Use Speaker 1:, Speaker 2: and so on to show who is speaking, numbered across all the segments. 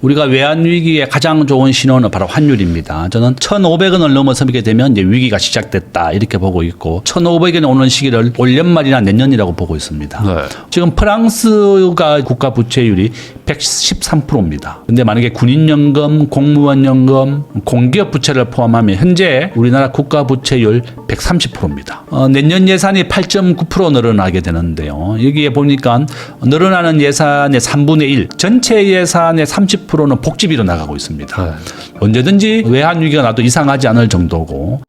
Speaker 1: 우리가 외환 위기에 가장 좋은 신호는 바로 환율입니다. 저는 1,500원을 넘어서게 되면 이제 위기가 시작됐다 이렇게 보고 있고 1,500원에 오는 시기를 올 연말이나 내년이라고 보고 있습니다.
Speaker 2: 네.
Speaker 1: 지금 프랑스가 국가 부채율이 113%입니다. 근데 만약에 군인연금, 공무원연금, 공기업 부채를 포함하면 현재 우리나라 국가 부채율 130%입니다. 내년 예산이 8.9% 늘어나게 되는데요. 여기에 보니까 늘어나는 예산의 3분의 1, 전체 예산의 30%는 복지비로 나가고 있습니다.
Speaker 2: 네.
Speaker 1: 언제든지 외환 위기가 나도 이상하지 않을 정도고.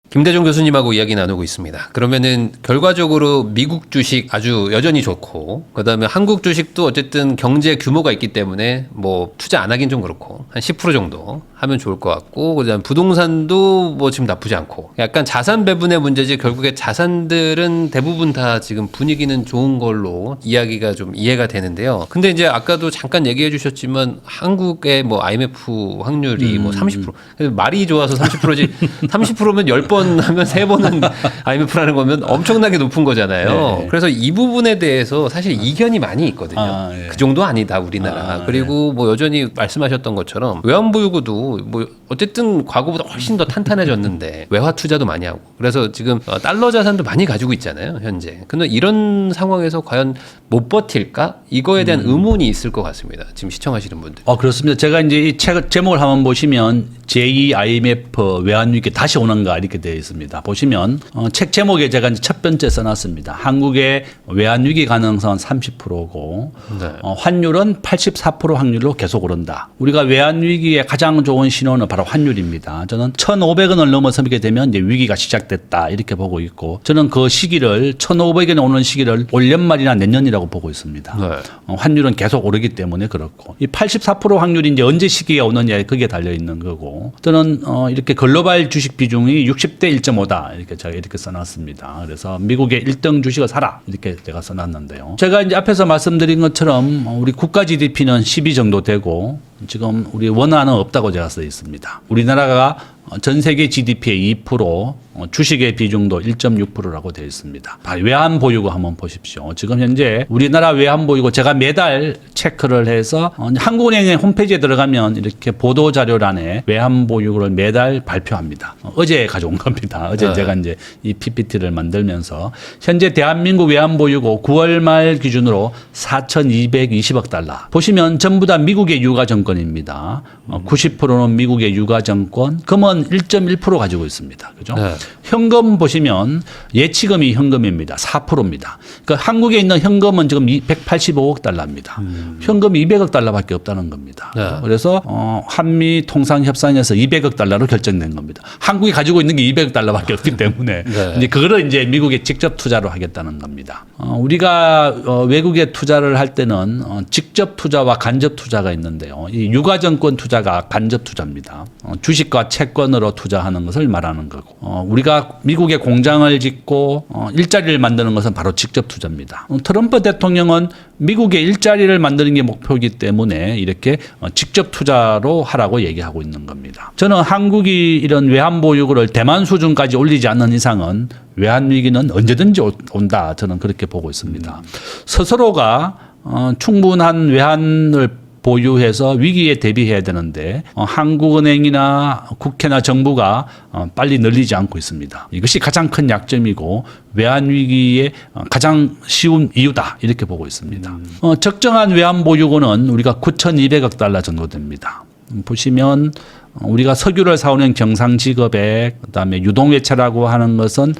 Speaker 2: 김대중 교수님하고 이야기 나누고 있습니다. 그러면은 결과적으로 미국 주식 아주 여전히 좋고, 그다음에 한국 주식도 어쨌든 경제 규모가 있기 때문에 뭐 투자 안 하긴 좀 그렇고 한 10% 정도 하면 좋을 것 같고, 그다음에 부동산도 뭐 지금 나쁘지 않고, 약간 자산 배분의 문제지 결국에 자산들은 대부분 다 지금 분위기는 좋은 걸로 이야기가 좀 이해가 되는데요. 근데 이제 아까도 잠깐 얘기해 주셨지만 한국의 뭐 IMF 확률이 뭐 30%. 말이 좋아서 30%지 30%면 10번 하면 3번은 IMF라는 거면 엄청나게 높은 거잖아요.
Speaker 1: 네.
Speaker 2: 그래서 이 부분에 대해서 사실 이견이 많이 있거든요.
Speaker 1: 네.
Speaker 2: 그 정도 아니다 우리나라. 그리고 뭐 여전히 말씀하셨던 것처럼 외환보유고도 뭐 어쨌든 과거보다 훨씬 더 탄탄해졌는데 외화 투자도 많이 하고, 그래서 지금 달러 자산도 많이 가지고 있잖아요 현재. 근데 이런 상황에서 과연 못 버틸까? 이거에 대한 의문이 있을 것 같습니다. 지금 시청하시는 분들.
Speaker 1: 그렇습니다. 제가 이제 이 책 제목을 한번 보시면 제2 IMF 외환위기 다시 오는가 이렇게 되어 있습니다. 보시면 책 제목에 제가 이제 첫 번째 써놨습니다. 한국의 외환위기 가능성은 30%고
Speaker 2: 네.
Speaker 1: 환율은 84% 확률로 계속 오른다. 우리가 외환위기에 가장 좋은 신호는 바로 환율입니다. 저는 1,500원을 넘어서게 되면 이제 위기가 시작됐다 이렇게 보고 있고, 저는 그 시기를 1,500원에 오는 시기를 올 연말이나 내년이라고 보고 있습니다.
Speaker 2: 네.
Speaker 1: 환율은 계속 오르기 때문에 그렇고, 이 84% 확률이 이제 언제 시기가 오느냐에 그게 달려 있는 거고, 저는 이렇게 글로벌 주식 비중이 60대 1.5다 이렇게 제가 이렇게 써놨습니다. 그래서 미국의 1등 주식을 사라 이렇게 제가 써놨는데요. 제가 이제 앞에서 말씀드린 것처럼 우리 국가 GDP는 12 정도 되고 지금 우리 원화는 없다고 제가 써 있습니다. 우리나라가 전 세계 GDP의 2%, 주식의 비중도 1.6%라고 되어 있습니다. 외환 보유고 한번 보십시오. 지금 현재 우리나라 외환 보유고 제가 매달 체크를 해서 한국은행의 홈페이지에 들어가면 이렇게 보도 자료란에 외환 보유고를 매달 발표합니다. 어제 가져온 겁니다. 어제
Speaker 2: 네.
Speaker 1: 제가 이제 이 PPT를 만들면서 현재 대한민국 외환 보유고 9월 말 기준으로 4,220억 달러. 보시면 전부 다 미국의 유가 정권입니다. 90%는 미국의 유가 정권. 금은 1.1% 가지고 있습니다. 그죠?
Speaker 2: 네.
Speaker 1: 현금 보시면 예치금이 현금입니다. 4%입니다. 그러니까 한국에 있는 현금은 지금 185억 달러입니다. 현금이 200억 달러밖에 없다는 겁니다.
Speaker 2: 네.
Speaker 1: 그래서 한미 통상 협상에서 200억 달러로 결정된 겁니다. 한국이 가지고 있는 게 200억 달러밖에 없기 때문에
Speaker 2: 네.
Speaker 1: 이제 그거를 이제 미국에 직접 투자로 하겠다는 겁니다. 우리가 외국에 투자를 할 때는 직접 투자와 간접 투자가 있는데요. 이 유가 정권 투자가 간접 투자입니다. 주식과 채권으로 투자하는 것을 말하는 거고, 우리가 미국에 공장을 짓고 일자리를 만드는 것은 바로 직접 투자입니다. 트럼프 대통령은 미국의 일자리를 만드는 게 목표이기 때문에 이렇게 직접 투자로 하라고 얘기하고 있는 겁니다. 저는 한국이 이런 외환 보유고를 대만 수준까지 올리지 않는 이상은 외환 위기는 언제든지 온다. 저는 그렇게 보고 있습니다. 스스로가 충분한 외환을 보유해서 위기에 대비해야 되는데 한국은행이나 국회나 정부가 빨리 늘리지 않고 있습니다. 이것이 가장 큰 약점이고 외환 위기에 가장 쉬운 이유다 이렇게 보고 있습니다. 적정한 외환 보유고는 우리가 9,200억 달러 정도 됩니다. 보시면 우리가 석유를 사오는 경상지급액, 그다음에 유동외채라고 하는 것은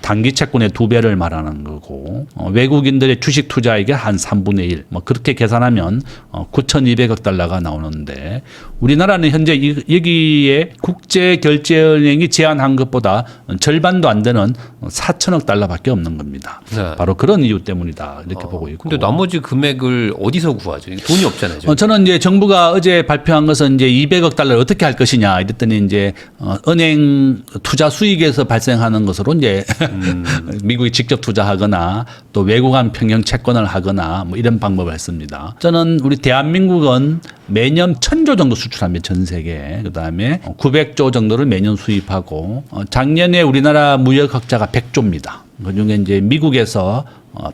Speaker 1: 단기 채권의 2배를 말하는 거고, 외국인들의 주식 투자액의 한 3분의 1, 뭐 그렇게 계산하면 9,200억 달러가 나오는데, 우리나라는 현재 여기에 국제결제은행이 제안한 것보다 절반도 안 되는 4천억 달러밖에 없는 겁니다.
Speaker 2: 네.
Speaker 1: 바로 그런 이유 때문이다 이렇게 보고 있고.
Speaker 2: 근데 나머지 금액을 어디서 구하죠? 돈이 없잖아요. 지금.
Speaker 1: 저는 이제 정부가 어제 발표한 것은 이제 200억 달러를 어떻게 할 것이냐 이랬더니 이제 은행 투자 수익에서 발생하는 것으로 이제 미국이 직접 투자하거나 또 외국한 평형 채권을 하거나 뭐 이런 방법을 했습니다. 저는 우리 대한민국은 매년 1,000조 정도 수출합니다. 전 세계에. 그다음에 900조 정도를 매년 수입하고 작년에 우리나라 무역 흑자가 100조입니다. 그중에 이제 미국에서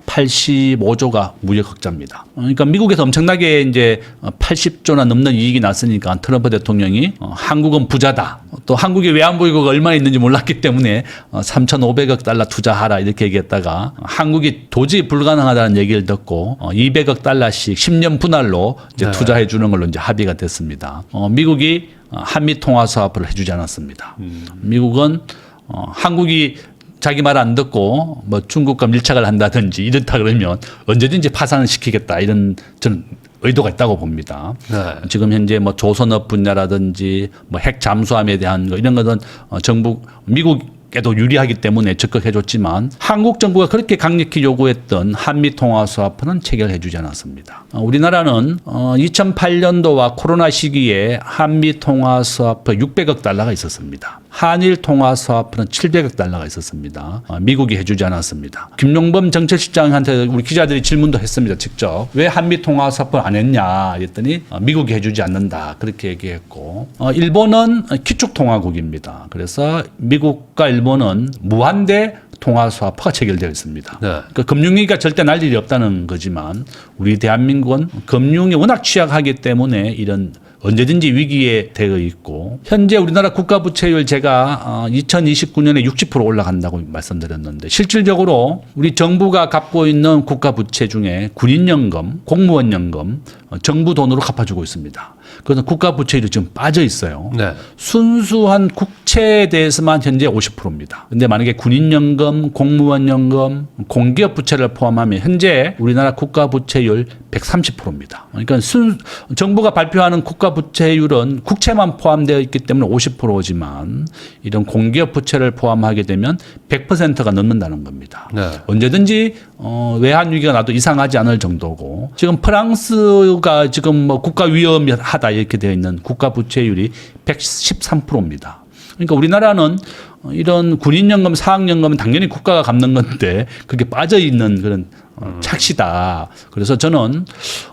Speaker 1: 85조가 무역 흑자입니다. 그러니까 미국에서 엄청나게 이제 80조나 넘는 이익이 났으니까 트럼프 대통령이 한국은 부자다. 또 한국의 외환보유고가 얼마나 있는지 몰랐기 때문에 3,500억 달러 투자하라 이렇게 얘기했다가 한국이 도저히 불가능하다는 얘기를 듣고 200억 달러씩 10년 분할로 이제 투자해 주는 걸로 이제 합의가 됐습니다. 미국이 한미 통화 사업을 해주지 않았습니다. 미국은 한국이 자기 말 안 듣고 뭐 중국과 밀착을 한다든지 이렇다 그러면 언제든지 파산을 시키겠다 이런 저는 의도가 있다고 봅니다.
Speaker 2: 네.
Speaker 1: 지금 현재 뭐 조선업 분야라든지 뭐 핵 잠수함에 대한 거 이런 것은 정부 미국에도 유리하기 때문에 적극해줬지만 한국 정부가 그렇게 강력히 요구했던 한미 통화 수합은 체결해주지 않았습니다. 우리나라는 2008년도와 코로나 시기에 한미 통화 수합 600억 달러가 있었습니다. 한일 통화 수합은 700억 달러가 있었습니다. 미국이 해주지 않았습니다. 김용범 정책실장한테 우리 기자들이 질문도 했습니다. 직접 왜 한미 통화 수합을 안 했냐 했더니 미국이 해주지 않는다 그렇게 얘기했고 일본은 기축 통화국입니다. 그래서 미국과 일본은 무한대 통화 수합화가 체결되어 있습니다.
Speaker 2: 네.
Speaker 1: 그러니까 금융위기가 절대 날 일이 없다는 거지만 우리 대한민국은 금융에 워낙 취약하기 때문에 이런 언제든지 위기에 되어 있고 현재 우리나라 국가부채율 제가 2029년에 60% 올라간다고 말씀드렸는데 실질적으로 우리 정부가 갖고 있는 국가부채 중에 군인연금, 공무원연금 정부 돈으로 갚아주고 있습니다. 그래서 국가부채율이 지금 빠져 있어요.
Speaker 2: 네.
Speaker 1: 순수한 국채에 대해서만 현재 50%입니다. 근데 만약에 군인연금, 공무원연금, 공기업 부채를 포함하면 현재 우리나라 국가부채율 130%입니다. 그러니까 정부가 발표하는 국가부채율은 국채만 포함되어 있기 때문에 50%지만 이런 공기업 부채를 포함하게 되면 100%가 넘는다는 겁니다.
Speaker 2: 네.
Speaker 1: 언제든지 외환 위기가 나도 이상하지 않을 정도고 지금 프랑스가 지금 뭐 국가 위험하다 이렇게 되어 있는 국가 부채율이 113%입니다. 그러니까 우리나라는 이런 군인연금, 사학연금은 당연히 국가가 갚는 건데 그게 빠져 있는 그런 착시다. 그래서 저는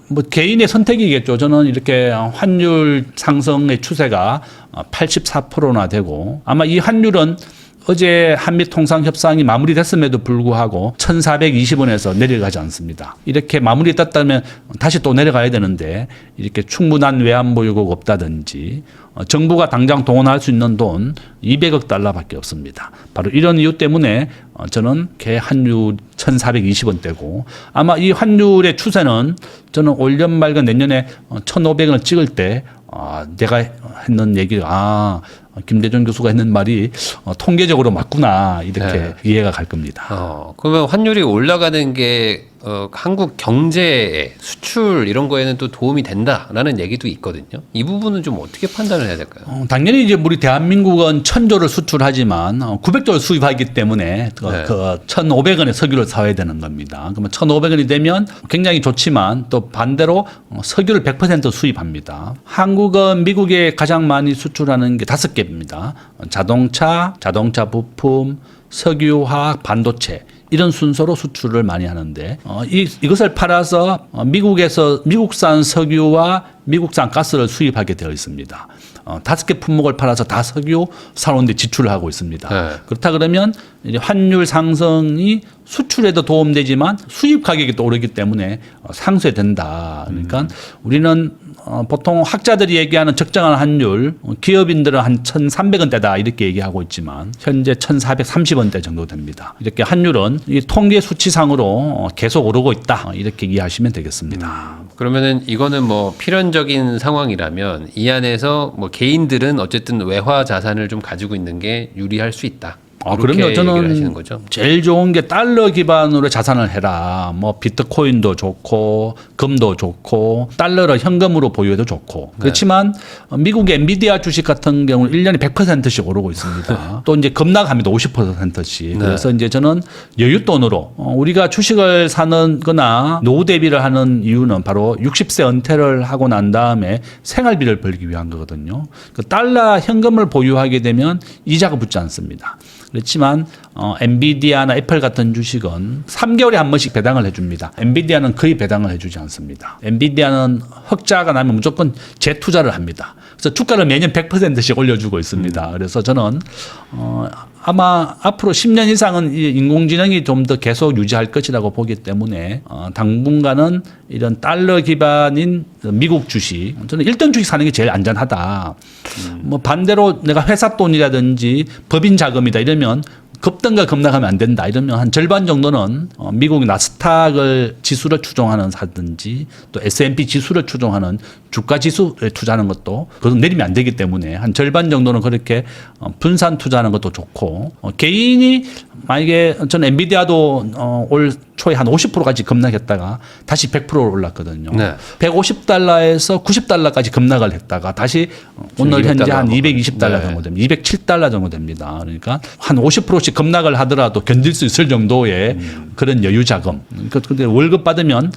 Speaker 1: 뭐 개인의 선택이겠죠. 저는 이렇게 환율 상승의 추세가 84%나 되고 아마 이 환율은 어제 한미 통상 협상이 마무리됐음에도 불구하고 1,420원에서 내려가지 않습니다. 이렇게 마무리됐다면 다시 또 내려가야 되는데 이렇게 충분한 외환 보유고가 없다든지 정부가 당장 동원할 수 있는 돈 200억 달러밖에 없습니다. 바로 이런 이유 때문에 저는 개 환율 1,420원대고 아마 이 환율의 추세는 저는 올 연말과 내년에 1,500원을 찍을 때 내가 했는 얘기가 김대중 교수가 했는 말이 통계적으로 맞구나 이렇게
Speaker 2: 네.
Speaker 1: 이해가 갈 겁니다.
Speaker 2: 그러면 환율이 올라가는 게 한국 경제에 수출 이런 거에는 또 도움이 된다라는 얘기도 있거든요. 이 부분은 좀 어떻게 판단을 해야 될까요?
Speaker 1: 당연히 이제 우리 대한민국은 1,000조를 수출하지만 900조를 수입하기 때문에 그 1,500원의 석유를 사야 되는 겁니다. 그러면 1,500원이 되면 굉장히 좋지만 또 반대로 석유를 100% 수입합니다. 한국은 미국에 가장 많이 수출하는 게 5개입니다. 자동차, 자동차 부품, 석유화학, 반도체 이런 순서로 수출을 많이 하는데 이것을 팔아서 미국에서 미국산 석유와 미국산 가스를 수입하게 되어 있습니다. 5개 품목을 팔아서 다 석유 사오는데 지출을 하고 있습니다.
Speaker 2: 네.
Speaker 1: 그렇다 그러면 이제 환율 상승이 수출에도 도움되지만 수입 가격이 또 오르기 때문에 상쇄 된다. 그러니까 우리는 보통 학자들이 얘기하는 적정한 환율, 기업인들은 한 1,300원대다 이렇게 얘기하고 있지만 현재 1,430원대 정도 됩니다. 이렇게 환율은 이 통계 수치상으로 계속 오르고 있다 이렇게 이해하시면 되겠습니다.
Speaker 2: 그러면은 이거는 뭐 필연적인 상황이라면 이 안에서 뭐 개인들은 어쨌든 외화 자산을 좀 가지고 있는 게 유리할 수 있다.
Speaker 1: 그럼요.
Speaker 2: 얘기를 하시는
Speaker 1: 저는
Speaker 2: 거죠?
Speaker 1: 제일 좋은 게 달러 기반으로 자산을 해라. 뭐 비트코인도 좋고 금도 좋고 달러를 현금으로 보유해도 좋고. 그렇지만 미국의 엔비디아 주식 같은 경우는 1년에 100%씩 오르고 있습니다. 또 이제 급락합니다. 50%씩. 그래서 이제 저는 여윳돈으로 우리가 주식을 사는 거나 노후 대비를 하는 이유는 바로 60세 은퇴를 하고 난 다음에 생활비를 벌기 위한 거거든요. 그 달러 현금을 보유하게 되면 이자가 붙지 않습니다. 그렇지만 엔비디아나 애플 같은 주식은 3개월에 한 번씩 배당을 해줍니다. 엔비디아는 거의 배당을 해주지 않습니다. 엔비디아는 흑자가 나면 무조건 재투자를 합니다. 그래서 주가를 매년 100%씩 올려주고 있습니다. 그래서 저는 아마 앞으로 10년 이상은 이 인공지능이 좀 더 계속 유지할 것이라고 보기 때문에 당분간은 이런 달러 기반인 미국 주식, 저는 1등 주식 사는 게 제일 안전하다. 뭐 반대로 내가 회사 돈이라든지 법인 자금이다 이러면 급등과 급락하면 안 된다 이러면 한 절반 정도는 미국 나스닥을 지수를 추종하는 사든지 또 S&P 지수를 추종하는 주가 지수에 투자하는 것도 그것은 내리면 안 되기 때문에 한 절반 정도는 그렇게 분산 투자하는 것도 좋고 개인이 만약에 저는 엔비디아도 올 초에 한 50%까지 급락했다가 다시 100% 올랐거든요.
Speaker 2: 네.
Speaker 1: 150달러에서 90달러까지 급락을 했다가 다시 오늘 현재 한 220달러 정도 됩니다. 207달러 정도 됩니다. 그러니까 한 50%씩 급락을 하더라도 견딜 수 있을 정도의 그런 여유 자금. 그러니까 근데 월급 받으면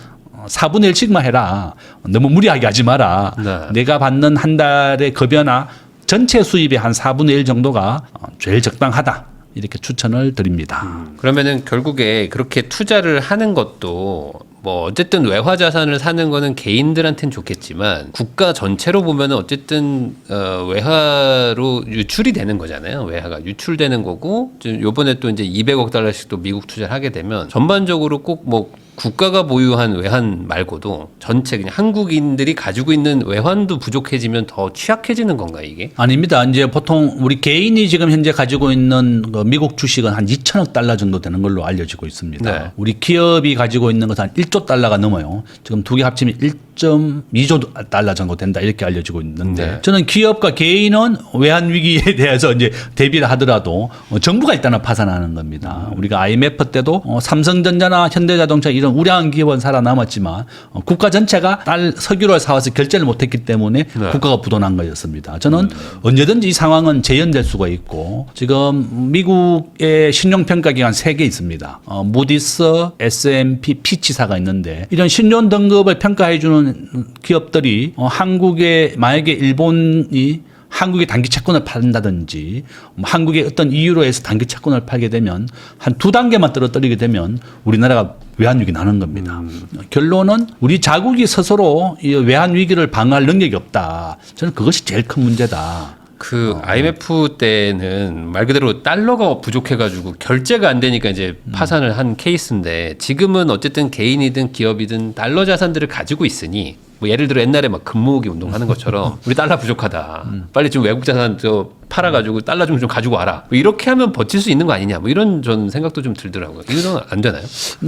Speaker 1: 4분의 1씩만 해라. 너무 무리하게 하지 마라.
Speaker 2: 네.
Speaker 1: 내가 받는 한 달의 급여나 전체 수입의 한 4분의 1 정도가 제일 적당하다. 이렇게 추천을 드립니다.
Speaker 2: 그러면은 결국에 그렇게 투자를 하는 것도 뭐 어쨌든 외화 자산을 사는 거는 개인들한테는 좋겠지만 국가 전체로 보면은 어쨌든 외화로 유출이 되는 거잖아요. 외화가 유출되는 거고 요번에 또 이제 200억 달러씩 또 미국 투자를 하게 되면 전반적으로 꼭 뭐 국가가 보유한 외환 말고도 전체 그냥 한국인들이 가지고 있는 외환도 부족해지면 더 취약해지는 건가요, 이게?
Speaker 1: 아닙니다. 이제 보통 우리 개인이 지금 현재 가지고 있는 그 미국 주식은 한 2천억 달러 정도 되는 걸로 알려지고 있습니다.
Speaker 2: 네.
Speaker 1: 우리 기업이 가지고 있는 것은 한 1조 달러가 넘어요. 지금 두 개 합치면 1.2조 달러 정도 된다 이렇게 알려지고 있는데
Speaker 2: 네.
Speaker 1: 저는 기업과 개인은 외환 위기에 대해서 이제 대비를 하더라도 정부가 일단은 파산하는 겁니다. 우리가 IMF 때도 삼성전자나 현대자동차 이런 우량한 기업은 살아남았지만 국가 전체가 석유를 사와서 결제를 못했기 때문에
Speaker 2: 네.
Speaker 1: 국가가 부도난 거였습니다. 저는 언제든지 이 상황은 재현될 수가 있고 지금 미국의 신용평가기관 3개 있습니다. 무디스, S&P, 피치사가 있는데 이런 신용 등급을 평가해주는 기업들이 한국에 만약에 일본이 한국의 단기 채권을 판다든지 한국의 어떤 이유로 해서 단기 채권을 팔게 되면 한 2단계만 떨어뜨리게 되면 우리나라가 외환위기 나는 겁니다. 결론은 우리 자국이 스스로 이 외환위기를 방어할 능력이 없다. 저는 그것이 제일 큰 문제다.
Speaker 2: 그 IMF 때는 말 그대로 달러가 부족해가지고 결제가 안 되니까 이제 파산을 한 케이스인데 지금은 어쨌든 개인이든 기업이든 달러 자산들을 가지고 있으니 뭐 예를 들어 옛날에 막 금모으기 운동하는 것처럼 우리 달러 부족하다. 빨리 좀 외국 자산 저 팔아가지고 달러 좀 가지고 와라. 뭐 이렇게 하면 버틸 수 있는 거 아니냐. 뭐 이런 전 생각도 좀 들더라고요. 이건 안 되나요?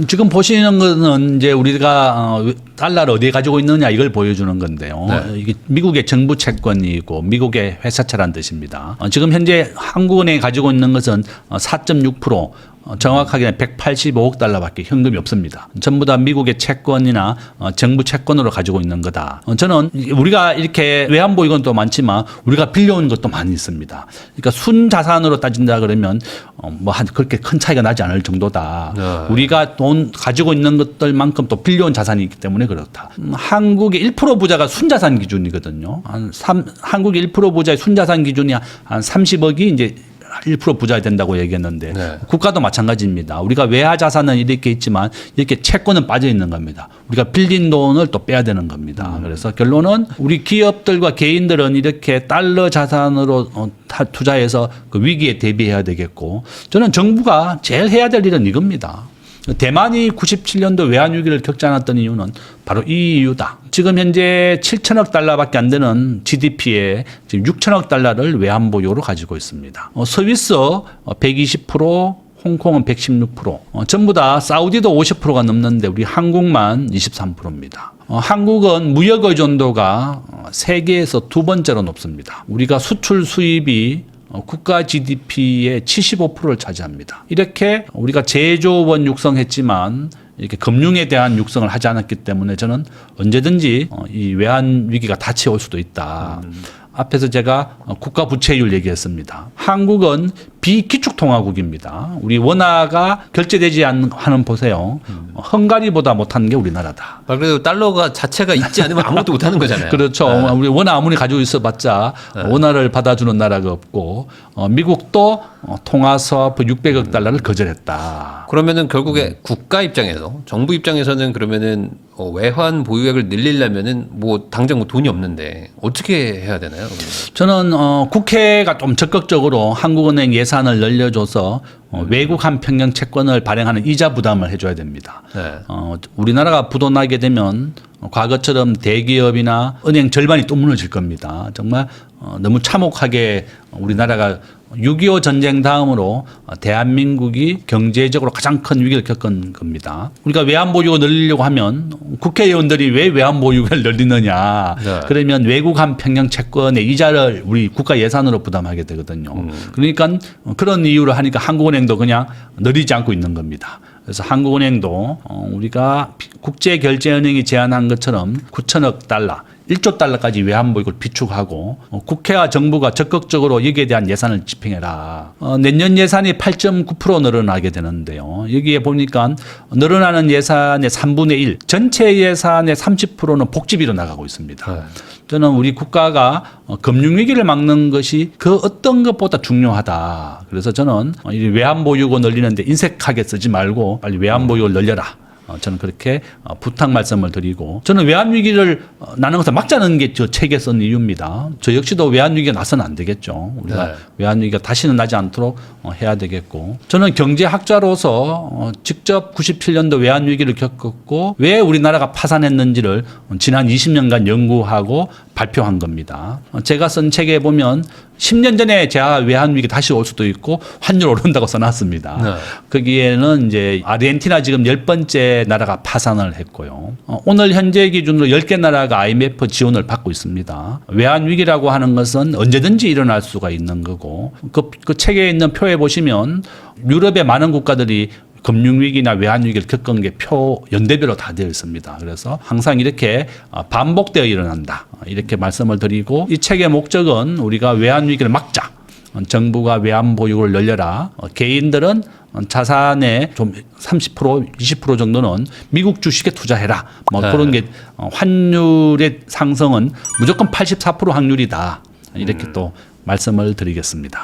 Speaker 1: 지금 보시는 거는 이제 우리가 달러를 어디에 가지고 있느냐 이걸 보여주는 건데요.
Speaker 2: 네.
Speaker 1: 이게 미국의 정부 채권이고 미국의 회사채란 뜻입니다. 지금 현재 한국은행이 가지고 있는 것은 4.6% 정확하게는 185억 달러밖에 현금이 없습니다. 전부 다 미국의 채권이나 정부 채권으로 가지고 있는 거다. 저는 우리가 이렇게 외환보유고는 또 많지만 우리가 빌려온 것도 많이 있습니다. 그러니까 순자산으로 따진다 그러면 뭐 한 그렇게 큰 차이가 나지 않을 정도다.
Speaker 2: 네.
Speaker 1: 우리가 돈 가지고 있는 것들만큼 또 빌려온 자산이 있기 때문에 그렇다. 한국의 1% 부자가 순자산 기준이거든요. 한국의 1% 부자의 순자산 기준이 한 30억이 이제 1% 부자가 된다고 얘기했는데
Speaker 2: 네.
Speaker 1: 국가도 마찬가지입니다. 우리가 외화 자산은 이렇게 있지만 이렇게 채권은 빠져 있는 겁니다. 우리가 빌린 돈을 또 빼야 되는 겁니다. 그래서 결론은 우리 기업들과 개인들은 이렇게 달러 자산으로 투자해서 그 위기에 대비해야 되겠고 저는 정부가 제일 해야 될 일은 이겁니다. 대만이 97년도 외환위기를 겪지 않았던 이유는 바로 이 이유다. 지금 현재 7천억 달러밖에 안 되는 GDP에 지금 6천억 달러를 외환보유로 가지고 있습니다. 스위스 120%, 홍콩은 116%, 전부 다 사우디도 50%가 넘는데 우리 한국만 23%입니다. 한국은 무역 의존도가 세계에서 2번째로 높습니다. 우리가 수출 수입이 국가 GDP의 75%를 차지합니다. 이렇게 우리가 제조원 육성했지만 이렇게 금융에 대한 육성을 하지 않았기 때문에 저는 언제든지 이 외환 위기가 닥쳐올 수도 있다. 앞에서 제가 국가 부채율 얘기했습니다. 한국은 비기축통화국입니다. 우리 원화가 결제되지 않는 보세요. 헝가리보다 못하는 게 우리나라다.
Speaker 2: 그래도 달러가 자체가 있지 않으면 아무것도 못하는 거잖아요.
Speaker 1: 그렇죠. 우리 원화 아무리 가지고 있어봤자 원화를 받아주는 나라가 없고 미국도 통화수합 600억 달러를 거절했다.
Speaker 2: 그러면은 결국에 국가 입장에서 정부 입장에서는 그러면은 외환 보유액을 늘리려면은 뭐 당장 뭐 돈이 없는데 어떻게 해야 되나요?
Speaker 1: 저는 국회가 좀 적극적으로 한국은행 예산을 늘려줘서 외국 한 평형 채권을 발행하는 이자 부담을 해줘야 됩니다.
Speaker 2: 네.
Speaker 1: 우리나라가 부도나게 되면 과거처럼 대기업이나 은행 절반이 또 무너질 겁니다. 정말 너무 참혹하게 우리나라가 6.25 전쟁 다음으로 대한민국이 경제적으로 가장 큰 위기를 겪은 겁니다. 우리가 외환보유고 늘리려고 하면 국회의원들이 왜 외환보유고를 늘리느냐.
Speaker 2: 네.
Speaker 1: 그러면 외국 한 평형 채권의 이자를 우리 국가 예산으로 부담하게 되거든요. 그러니까 그런 이유로 하니까 한국은행도 그냥 늘리지 않고 있는 겁니다. 그래서 한국은행도 우리가 국제결제은행이 제안한 것처럼 9천억 달러 1조 달러까지 외환보유고를 비축하고 국회와 정부가 적극적으로 여기에 대한 예산을 집행해라. 내년 예산이 8.9% 늘어나게 되는데요. 여기에 보니까 늘어나는 예산의 3분의 1, 전체 예산의 30%는 복지비로 나가고 있습니다.
Speaker 2: 네.
Speaker 1: 저는 우리 국가가 금융위기를 막는 것이 그 어떤 것보다 중요하다. 그래서 저는 이 외환보유고 늘리는데 인색하게 쓰지 말고 빨리 외환보유고를 늘려라. 저는 그렇게 부탁 말씀을 드리고 저는 외환위기를 나는 것을 막자는 게 저 책에 쓴 이유입니다. 저 역시도 외환위기가 나서는 안 되겠죠. 우리가
Speaker 2: 네.
Speaker 1: 외환위기가 다시는 나지 않도록 해야 되겠고 저는 경제학자로서 직접 97년도 외환위기를 겪었고 왜 우리나라가 파산했는지를 지난 20년간 연구하고 발표한 겁니다. 제가 쓴 책에 보면 10년 전에 제가 외환위기 다시 올 수도 있고 환율 오른다고 써놨습니다.
Speaker 2: 네.
Speaker 1: 거기에는 이제 아르헨티나 지금 10번째 나라가 파산을 했고요. 오늘 현재 기준으로 10개 나라가 IMF 지원을 받고 있습니다. 외환위기라고 하는 것은 언제든지 일어날 수가 있는 거고 그 책에 있는 표에 보시면 유럽의 많은 국가들이 금융위기나 외환위기를 겪은 게 연대별로 다 되어 있습니다. 그래서 항상 이렇게 반복되어 일어난다. 이렇게 말씀을 드리고 이 책의 목적은 우리가 외환위기를 막자. 정부가 외환보유고를 늘려라. 개인들은 자산의 좀 30%, 20% 정도는 미국 주식에 투자해라. 뭐
Speaker 2: 네.
Speaker 1: 그런 게 환율의 상승은 무조건 84% 확률이다. 이렇게 또 말씀을 드리겠습니다.